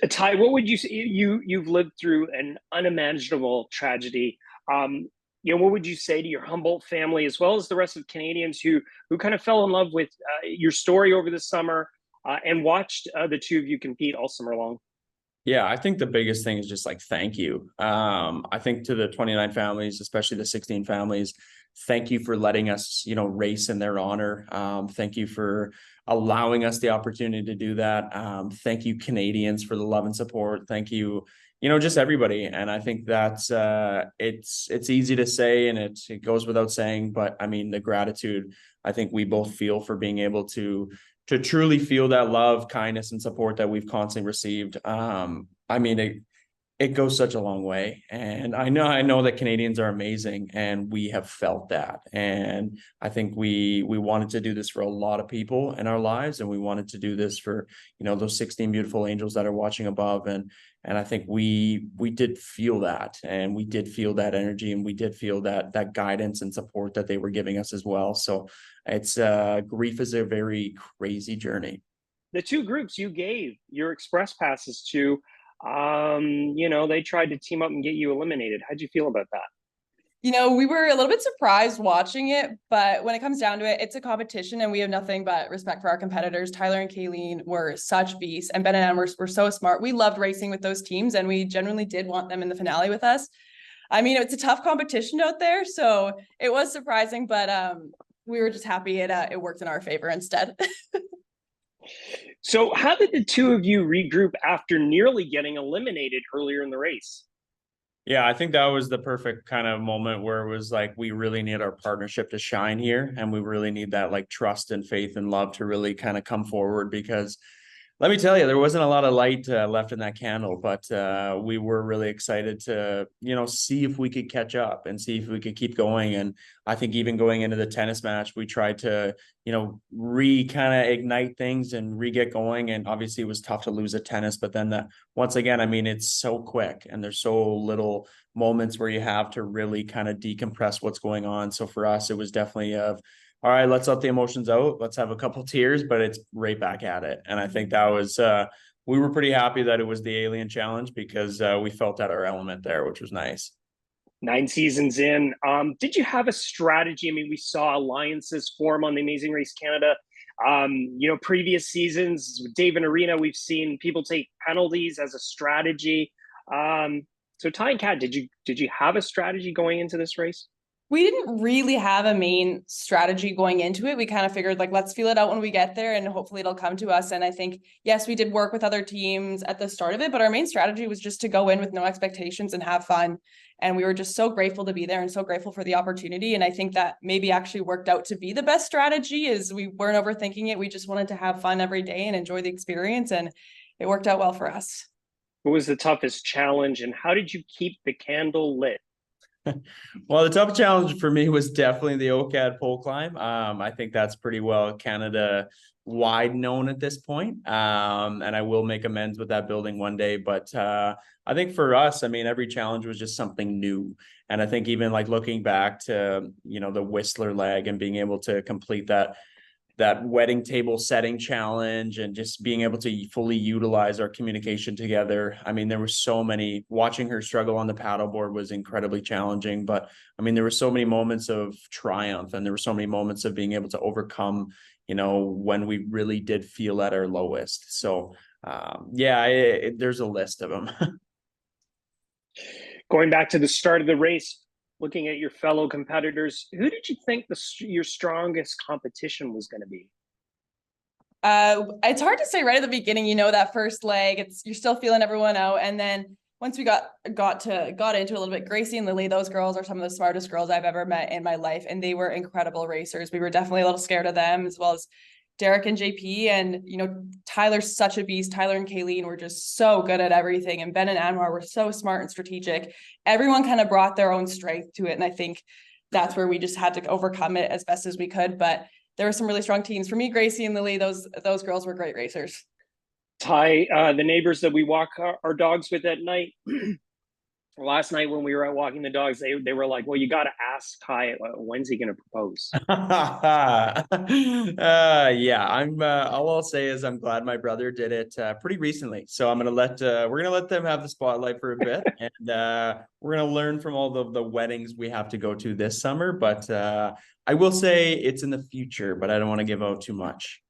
Ty, what would you say? You've lived through an unimaginable tragedy. Um, what would you say to your Humboldt family as well as the rest of Canadians who kind of fell in love with your story over the summer and watched the two of you compete all summer long? Yeah, I think the biggest thing is just like thank you. I think to the 29 families, especially the 16 families, thank you for letting us, race in their honor. Thank you for allowing us the opportunity to do that. Thank you, Canadians, for the love and support. Thank you, just everybody. And I think that's it's easy to say and it goes without saying, but I mean the gratitude I think we both feel for being able to truly feel that love, kindness, and support that we've constantly received. I mean, it goes such a long way. And I know that Canadians are amazing and we have felt that. And I think we wanted to do this for a lot of people in our lives. And we wanted to do this for, those 16 beautiful angels that are watching above. And I think we did feel that, and we did feel that energy, and we did feel that guidance and support that they were giving us as well. So it's grief is a very crazy journey. The two groups you gave your express passes to, they tried to team up and get you eliminated. How'd you feel about that? We were a little bit surprised watching it, but when it comes down to it, it's a competition and we have nothing but respect for our competitors. Tyler and Kayleen were such beasts, and Ben and Anne were so smart. We loved racing with those teams and we genuinely did want them in the finale with us. I mean, it's a tough competition out there, so it was surprising, but we were just happy it worked in our favor instead. So, how did the two of you regroup after nearly getting eliminated earlier in the race? Yeah, I think that was the perfect kind of moment where it was like we really need our partnership to shine here, and we really need that like trust and faith and love to really kind of come forward because let me tell you, there wasn't a lot of light left in that candle, but we were really excited to, see if we could catch up and see if we could keep going. And I think even going into the tennis match, we tried to, kind of ignite things and re-get going. And obviously it was tough to lose at tennis, but then once again, I mean, it's so quick and there's so little moments where you have to really kind of decompress what's going on. So for us, it was definitely all right, let's let the emotions out. Let's have a couple tears, but it's right back at it. And I think that was, we were pretty happy that it was the Alien Challenge because we felt at our element there, which was nice. 9 seasons in, did you have a strategy? I mean, we saw alliances form on the Amazing Race Canada. Previous seasons, Dave and Arena, we've seen people take penalties as a strategy. So Ty and Kat, did you have a strategy going into this race? We didn't really have a main strategy going into it. We kind of figured like, let's feel it out when we get there and hopefully it'll come to us. And I think, yes, we did work with other teams at the start of it, but our main strategy was just to go in with no expectations and have fun. And we were just so grateful to be there and so grateful for the opportunity. And I think that maybe actually worked out to be the best strategy is we weren't overthinking it. We just wanted to have fun every day and enjoy the experience. And it worked out well for us. What was the toughest challenge and how did you keep the candle lit? Well, the tough challenge for me was definitely the OCAD pole climb. I think that's pretty well Canada wide known at this point. And I will make amends with that building one day. But I think for us, I mean, every challenge was just something new. And I think even like looking back to, the Whistler leg and being able to complete that wedding table setting challenge and just being able to fully utilize our communication together. I mean, there were so many, watching her struggle on the paddleboard was incredibly challenging, but I mean, there were so many moments of triumph and there were so many moments of being able to overcome, when we really did feel at our lowest. So there's a list of them. Going back to the start of the race, looking at your fellow competitors, who did you think your strongest competition was going to be? It's hard to say right at the beginning, that first leg, you're still feeling everyone out. And then once we got into it a little bit, Gracie and Lily, those girls are some of the smartest girls I've ever met in my life. And they were incredible racers. We were definitely a little scared of them, as well as Derek and JP. And, Tyler's such a beast. Tyler and Kayleen were just so good at everything. And Ben and Anwar were so smart and strategic. Everyone kind of brought their own strength to it. And I think that's where we just had to overcome it as best as we could. But there were some really strong teams. For me, Gracie and Lily, those girls were great racers. Ty, the neighbors that we walk our dogs with at night, Last night when we were out walking the dogs, they were like, "Well, you got to ask Kai, when's he going to propose?" Yeah, all I'll say is I'm glad my brother did it pretty recently. So I'm gonna we're gonna let them have the spotlight for a bit, and we're gonna learn from all the weddings we have to go to this summer. But I will say it's in the future, but I don't want to give out too much.